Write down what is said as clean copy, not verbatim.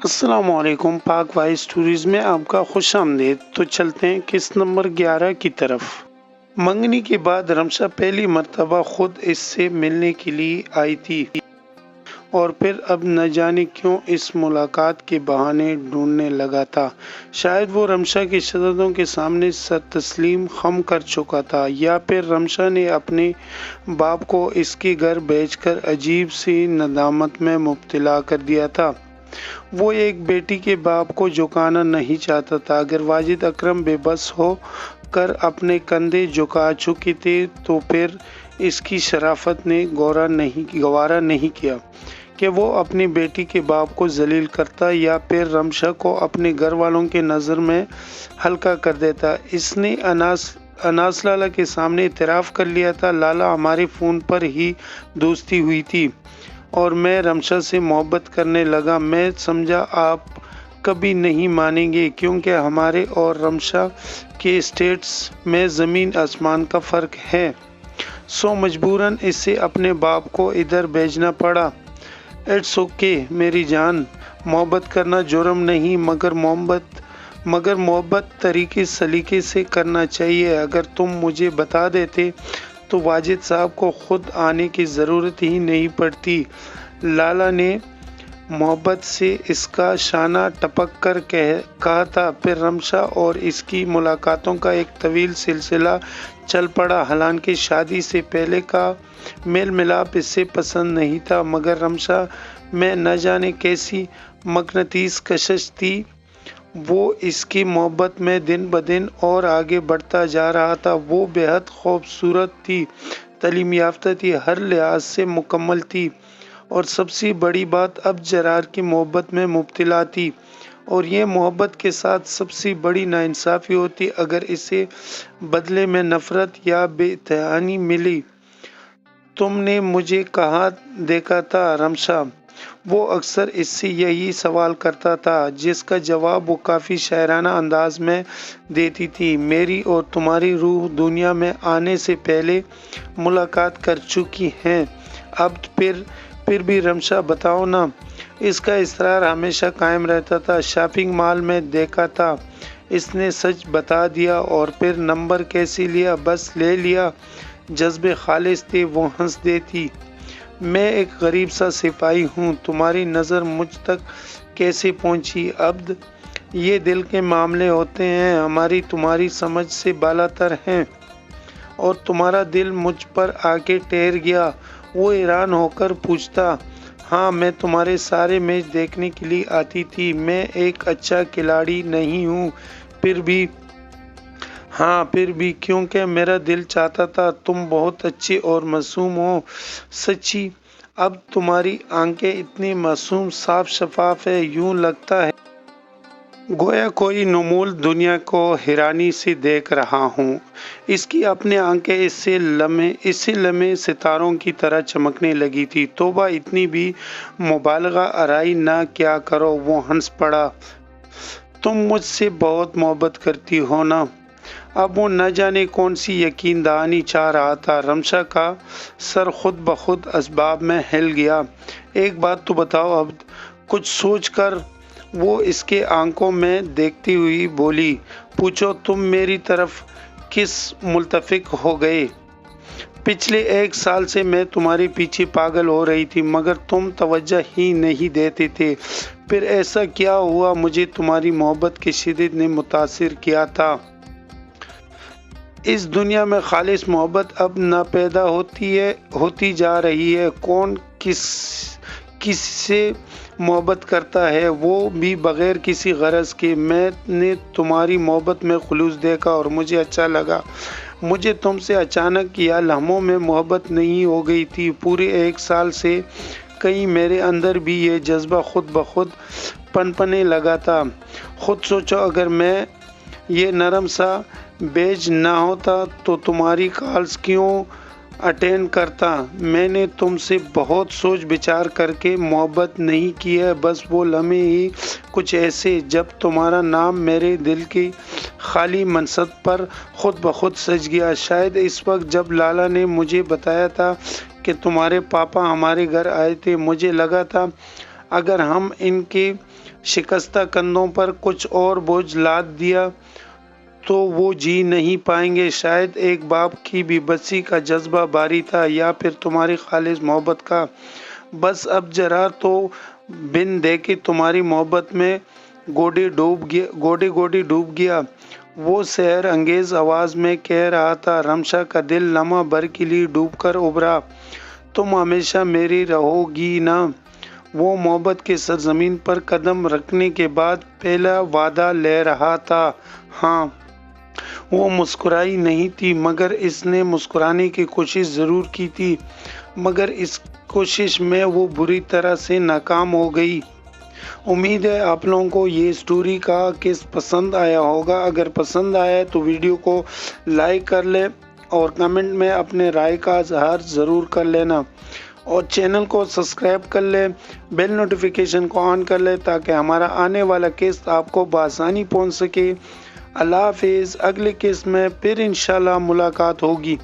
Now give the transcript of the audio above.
السلام علیکم، پاک وائس ٹوریز میں آپ کا خوش آمدید۔ تو چلتے ہیں قسط نمبر 11 کی طرف۔ منگنی کے بعد رمشا پہلی مرتبہ خود اس سے ملنے کے لیے آئی تھی اور پھر اب نہ جانے کیوں اس ملاقات کے بہانے ڈھونڈنے لگا تھا۔ شاید وہ رمشا کی شدتوں کے سامنے سر تسلیم خم کر چکا تھا، یا پھر رمشا نے اپنے باپ کو اس کے گھر بھیج کر عجیب سی ندامت میں مبتلا کر دیا تھا۔ وہ ایک بیٹی کے باپ کو جھکانا نہیں چاہتا تھا۔ اگر واجد اکرم بے بس ہو کر اپنے کندھے جھکا چکے تھے تو پھر اس کی شرافت نے گوارا نہیں کیا کہ وہ اپنی بیٹی کے باپ کو ذلیل کرتا یا پھر رمشا کو اپنے گھر والوں کے نظر میں ہلکا کر دیتا۔ اس نے اناس لالا کے سامنے اعتراف کر لیا تھا، لالا ہمارے فون پر ہی دوستی ہوئی تھی اور میں رمشا سے محبت کرنے لگا۔ میں سمجھا آپ کبھی نہیں مانیں گے کیونکہ ہمارے اور رمشا کے اسٹیٹس میں زمین آسمان کا فرق ہے، سو مجبوراً اسے اپنے باپ کو ادھر بھیجنا پڑا۔ اٹس اوکے میری جان، محبت کرنا جرم نہیں، مگر محبت طریقے سلیقے سے کرنا چاہیے۔ اگر تم مجھے بتا دیتے تو واجد صاحب کو خود آنے کی ضرورت ہی نہیں پڑتی۔ لالا نے محبت سے اس کا شانہ ٹپک کر کہا تھا۔ پھر رمشا اور اس کی ملاقاتوں کا ایک طویل سلسلہ چل پڑا۔ حالانکہ شادی سے پہلے کا میل ملاپ اسے پسند نہیں تھا، مگر رمشا میں نہ جانے کیسی مقناطیسی کشش تھی۔ وہ اس کی محبت میں دن بدن اور آگے بڑھتا جا رہا تھا۔ وہ بے حد خوبصورت تھی، تعلیم یافتہ تھی، ہر لحاظ سے مکمل تھی، اور سب سے بڑی بات اب جرار کی محبت میں مبتلا تھی۔ اور یہ محبت کے ساتھ سب سے بڑی ناانصافی ہوتی اگر اسے بدلے میں نفرت یا بے اطمینانی ملی۔ تم نے مجھے کہاں دیکھا تھا رمشا؟ وہ اکثر اس سے یہی سوال کرتا تھا، جس کا جواب وہ کافی شاعرانہ انداز میں دیتی تھی۔ میری اور تمہاری روح دنیا میں آنے سے پہلے ملاقات کر چکی ہیں۔ اب پھر بھی رمشا بتاؤ نا۔ اس کا اصرار ہمیشہ قائم رہتا تھا۔ شاپنگ مال میں دیکھا تھا۔ اس نے سچ بتا دیا۔ اور پھر نمبر کیسے لیا؟ بس لے لیا۔ جذبے خالص تھے۔ وہ ہنس دیتی۔ میں ایک غریب سا سپاہی ہوں، تمہاری نظر مجھ تک کیسے پہنچی؟ عبد، یہ دل کے معاملے ہوتے ہیں، ہماری تمہاری سمجھ سے بالاتر ہیں، اور تمہارا دل مجھ پر آ کے ٹھہر گیا۔ وہ حیران ہو کر پوچھتا، ہاں میں تمہارے سارے میچ دیکھنے کے لیے آتی تھی۔ میں ایک اچھا کھلاڑی نہیں ہوں، پھر بھی کیونکہ میرا دل چاہتا تھا تم بہت اچھے اور معصوم ہو۔ سچی؟ اب تمہاری آنکھیں اتنی معصوم صاف شفاف ہیں، یوں لگتا ہے گویا کوئی نمول دنیا کو حیرانی سے دیکھ رہا ہوں۔ اس کی اپنی آنکھیں اسی لمحے ستاروں کی طرح چمکنے لگی تھی۔ توبہ، اتنی بھی مبالغہ آرائی نہ کیا کرو۔ وہ ہنس پڑا، تم مجھ سے بہت محبت کرتی ہو نا؟ اب وہ نہ جانے کون سی یقین دہانی چاہ رہا تھا۔ رمشا کا سر خود بخود اسباب میں ہل گیا۔ ایک بات تو بتاؤ عبد، کچھ سوچ کر وہ اس کے آنکھوں میں دیکھتی ہوئی بولی، پوچھو تم میری طرف کس ملتفق ہو گئے؟ پچھلے 1 سال سے میں تمہارے پیچھے پاگل ہو رہی تھی، مگر تم توجہ ہی نہیں دیتے تھے۔ پھر ایسا کیا ہوا؟ مجھے تمہاری محبت کی شدت نے متاثر کیا تھا۔ اس دنیا میں خالص محبت اب ناپیدا ہوتی جا رہی ہے۔ کون کس سے محبت کرتا ہے، وہ بھی بغیر کسی غرض کے۔ میں نے تمہاری محبت میں خلوص دیکھا اور مجھے اچھا لگا۔ مجھے تم سے اچانک یا لمحوں میں محبت نہیں ہو گئی تھی۔ پورے 1 سال سے کہیں میرے اندر بھی یہ جذبہ خود بخود پنپنے لگا تھا۔ خود سوچو، اگر میں یہ نرم سا بیج نہ ہوتا تو تمہاری کالز کیوں اٹینڈ کرتا؟ میں نے تم سے بہت سوچ بچار کر کے محبت نہیں کی ہے، بس وہ لمحے ہی کچھ ایسے جب تمہارا نام میرے دل کی خالی منصب پر خود بخود سج گیا۔ شاید اس وقت جب لالا نے مجھے بتایا تھا کہ تمہارے پاپا ہمارے گھر آئے تھے، مجھے لگا تھا اگر ہم ان کے شکستہ کندھوں پر کچھ اور بوجھ لاد دیا تو وہ جی نہیں پائیں گے۔ شاید ایک باپ کی بے بسی کا جذبہ باری تھا یا پھر تمہاری خالص محبت کا۔ بس اب ذرا تو بن دیکھے تمہاری محبت میں گوڈے گوڈے ڈوب گیا، وہ سحر انگیز آواز میں کہہ رہا تھا۔ رمشا کا دل لمحہ بھر کے لیے ڈوب کر ابھرا۔ تم ہمیشہ میری رہو گی نا؟ وہ محبت کے سرزمین پر قدم رکھنے کے بعد پہلا وعدہ لے رہا تھا۔ ہاں۔ وہ مسکرائی نہیں تھی مگر اس نے مسکرانے کی کوشش ضرور کی تھی، مگر اس کوشش میں وہ بری طرح سے ناکام ہو گئی۔ امید ہے آپ لوگوں کو یہ سٹوری کا قصہ پسند آیا ہوگا۔ اگر پسند آیا تو ویڈیو کو لائک کر لیں اور کمنٹ میں اپنے رائے کا اظہار ضرور کر لینا، اور چینل کو سبسکرائب کر لیں، بیل نوٹیفیکیشن کو آن کر لیں تاکہ ہمارا آنے والا قسط آپ کو بآسانی پہنچ سکے۔ اللہ حافظ۔ اگلے قسط میں پھر انشاءاللہ ملاقات ہوگی۔